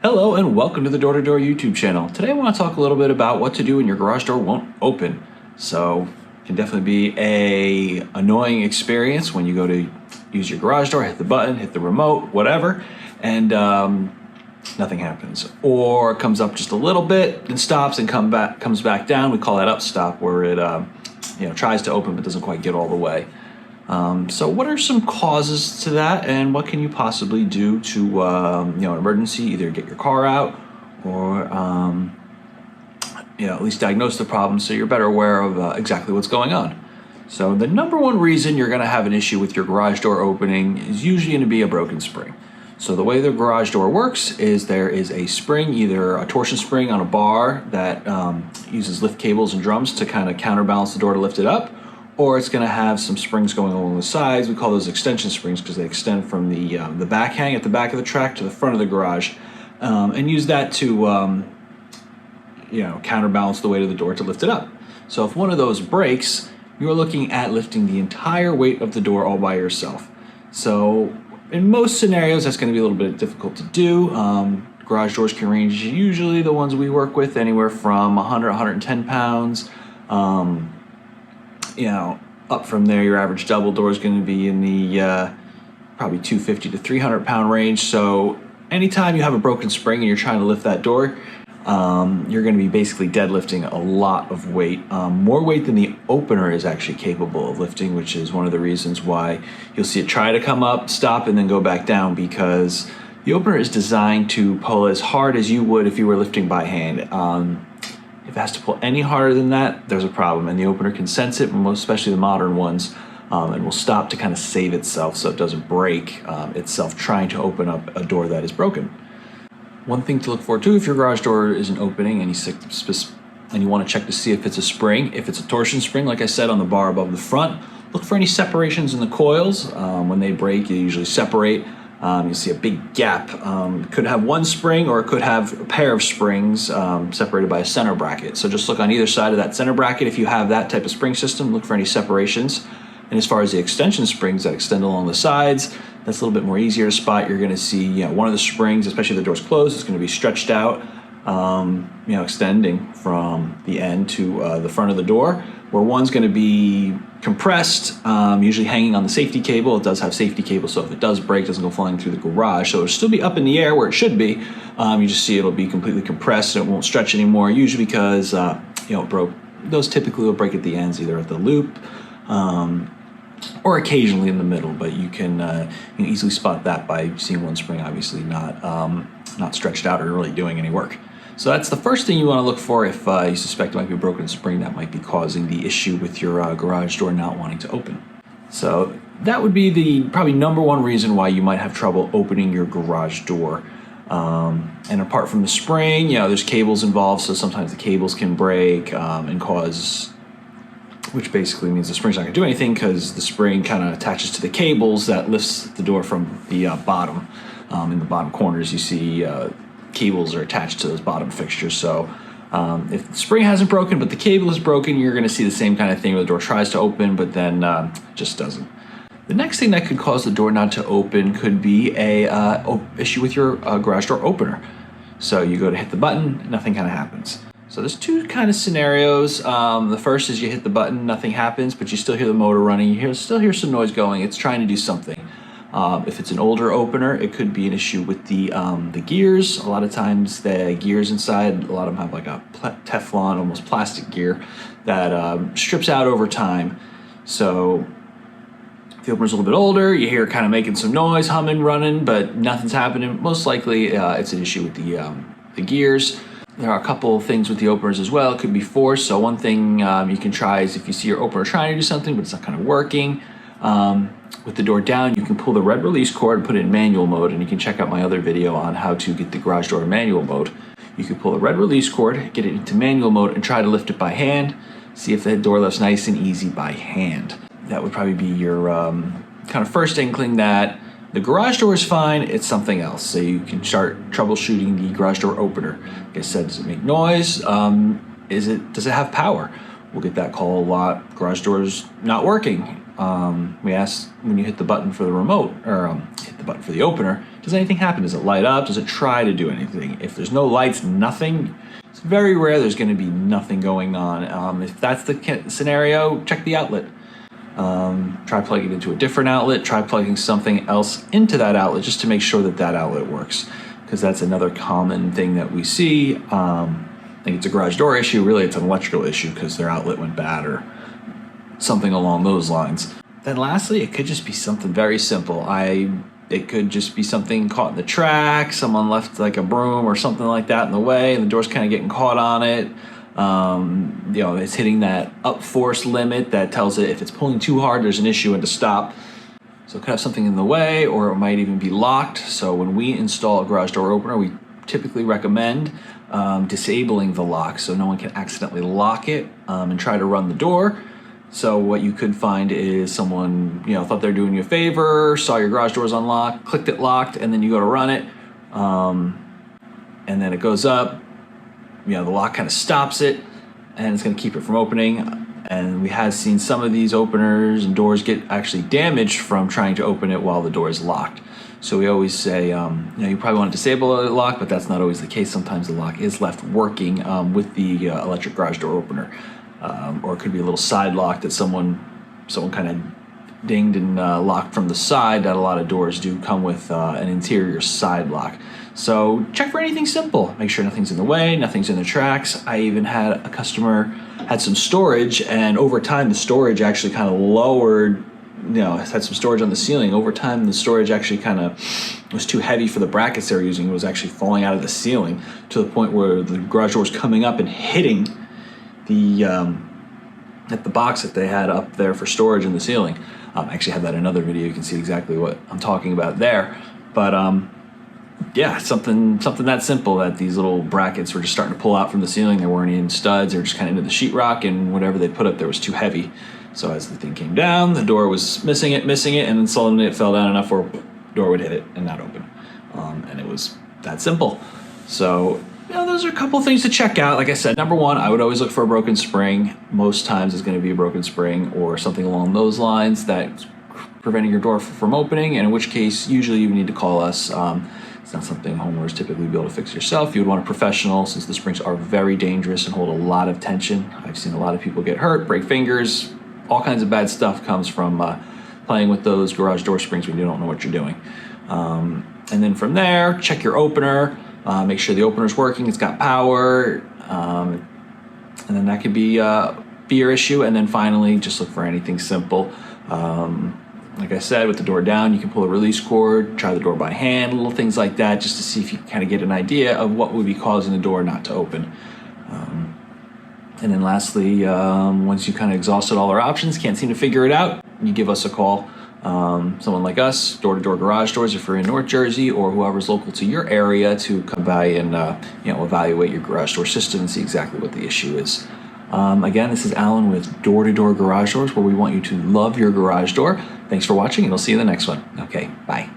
Hello and welcome to the Door to Door YouTube channel. Today I want to talk a little bit about what to do when your garage door won't open. So it can definitely be a annoying experience when you go to use your garage door, hit the button, hit the remote, whatever, and nothing happens. Or it comes up just a little bit and stops and comes back down. We call that upstop, where it tries to open but doesn't quite get all the way. So what are some causes to that, and what can you possibly do to, an emergency, either get your car out or, at least diagnose the problem so you're better aware of exactly what's going on. So the number one reason you're going to have an issue with your garage door opening is usually going to be a broken spring. So the way the garage door works is there is a spring, either a torsion spring on a bar that uses lift cables and drums to kind of counterbalance the door to lift it up, or it's going to have some springs going along the sides. We call those extension springs because they extend from the back hang at the back of the track to the front of the garage, and use that to counterbalance the weight of the door to lift it up. So if one of those breaks, you're looking at lifting the entire weight of the door all by yourself. So in most scenarios, that's going to be a little bit difficult to do. Garage doors can range, usually the ones we work with, anywhere from 100, 110 pounds. Up from there, your average double door is going to be in the probably 250 to 300 pound range. So anytime you have a broken spring and you're trying to lift that door, you're going to be basically deadlifting a lot of weight, more weight than the opener is actually capable of lifting, which is one of the reasons why you'll see it try to come up, stop, and then go back down, because the opener is designed to pull as hard as you would if you were lifting by hand. If it has to pull any harder than that, there's a problem, and the opener can sense it, especially the modern ones, and will stop to kind of save itself so it doesn't break itself trying to open up a door that is broken. One thing to look for too, if your garage door isn't opening and you want to check to see if it's a spring, if it's a torsion spring, like I said, on the bar above the front, look for any separations in the coils. When they break, you usually separate. You'll see a big gap. It could have one spring, or it could have a pair of springs separated by a center bracket. So just look on either side of that center bracket. If you have that type of spring system, look for any separations. And as far as the extension springs that extend along the sides, that's a little bit more easier to spot. You're going to see, one of the springs, especially if the door's closed, is going to be stretched out, extending from the end to the front of the door, where one's going to be compressed, usually hanging on the safety cable. It does have safety cable, so if it does break, it doesn't go flying through the garage. So it'll still be up in the air where it should be. You just see it'll be completely compressed and it won't stretch anymore, usually because it broke. Those typically will break at the ends, either at the loop or occasionally in the middle, but you can easily spot that by seeing one spring obviously not stretched out or really doing any work. So that's the first thing you want to look for if you suspect it might be a broken spring that might be causing the issue with your garage door not wanting to open. So that would be the probably number one reason why you might have trouble opening your garage door. And apart from the spring, there's cables involved, so sometimes the cables can break and cause, which basically means the spring's not going to do anything because the spring kind of attaches to the cables that lifts the door from the bottom. In the bottom corners, you see cables are attached to those bottom fixtures. So if the spring hasn't broken but the cable is broken, you're going to see the same kind of thing where the door tries to open but then just doesn't. The next thing that could cause the door not to open could be a issue with your garage door opener. So you go to hit the button, nothing kind of happens. So there's two kind of scenarios. The first is you hit the button, nothing happens, but you still hear the motor running. You still hear some noise going. It's trying to do something. If it's an older opener, it could be an issue with the gears. A lot of times the gears inside, a lot of them have like a Teflon, almost plastic gear that strips out over time. So if the opener's a little bit older, you hear it kind of making some noise, humming, running, but nothing's happening. Most likely it's an issue with the gears. There are a couple of things with the openers as well. It could be force. So one thing you can try is if you see your opener trying to do something but it's not kind of working, with the door down, you can pull the red release cord and put it in manual mode, and you can check out my other video on how to get the garage door in manual mode. You can pull the red release cord, get it into manual mode, and try to lift it by hand. See if the door lifts nice and easy by hand. That would probably be your kind of first inkling that the garage door is fine, it's something else. So you can start troubleshooting the garage door opener. Like I said, does it make noise? Does it have power? We'll get that call a lot. Garage door's not working. We ask when you hit the button for the remote, or hit the button for the opener, Does anything happen? Does it light up? Does it try to do anything? If there's no lights, nothing, it's very rare there's going to be nothing going on. If that's the scenario, check the outlet. Try plugging it into a different outlet. Try plugging something else into that outlet just to make sure that that outlet works, because that's another common thing that we see. I think it's a garage door issue. Really, it's an electrical issue because their outlet went bad or something along those lines. Then lastly, it could just be something very simple. It could just be something caught in the track. Someone left like a broom or something like that in the way, and the door's kind of getting caught on it. It's hitting that up force limit that tells it if it's pulling too hard, there's an issue and to stop. So it could have something in the way, or it might even be locked. So when we install a garage door opener, we typically recommend disabling the lock so no one can accidentally lock it and try to run the door. So what you could find is someone, thought they're doing you a favor, saw your garage doors unlocked, clicked it locked, and then you go to run it, and then it goes up. The lock kind of stops it, and it's going to keep it from opening. And we have seen some of these openers and doors get actually damaged from trying to open it while the door is locked. So we always say, you probably want to disable the lock, but that's not always the case. Sometimes the lock is left working with the electric garage door opener. Or it could be a little side lock that someone kind of dinged and locked from the side. That a lot of doors do come with an interior side lock. So check for anything simple. Make sure nothing's in the way, nothing's in the tracks. I even had a customer had some storage, and over time the storage actually kind of lowered. Had some storage on the ceiling. Over time, the storage actually kind of was too heavy for the brackets they were using. It was actually falling out of the ceiling to the point where the garage door was coming up and hitting at the box that they had up there for storage in the ceiling. I actually have that in another video. You can see exactly what I'm talking about there. But something that simple, that these little brackets were just starting to pull out from the ceiling. They weren't in studs. They were just kind of into the sheetrock, and whatever they put up there was too heavy. So as the thing came down, the door was missing it, and then suddenly it fell down enough where the door would hit it and not open. And it was that simple. So those are a couple things to check out. Like I said, number one, I would always look for a broken spring. Most times it's going to be a broken spring or something along those lines that's preventing your door from opening, and in which case, usually you need to call us. It's not something homeowners typically be able to fix yourself. You would want a professional, since the springs are very dangerous and hold a lot of tension. I've seen a lot of people get hurt, break fingers. All kinds of bad stuff comes from playing with those garage door springs when you don't know what you're doing. And then from there, check your opener. Make sure the opener's working, it's got power, and then that could be your issue. And then finally, just look for anything simple. Like I said, with the door down, you can pull a release cord, try the door by hand, little things like that, just to see if you can kind of get an idea of what would be causing the door not to open. And then lastly, once you kind of exhausted all our options, can't seem to figure it out, you give us a call. Someone like us, door-to-door garage doors, if you're in North Jersey, or whoever's local to your area, to come by and evaluate your garage door system and see exactly what the issue is. Again, this is Alan with Door-to-Door Garage Doors, where we want you to love your garage door. Thanks for watching, and I'll see you in the next one. Okay, bye.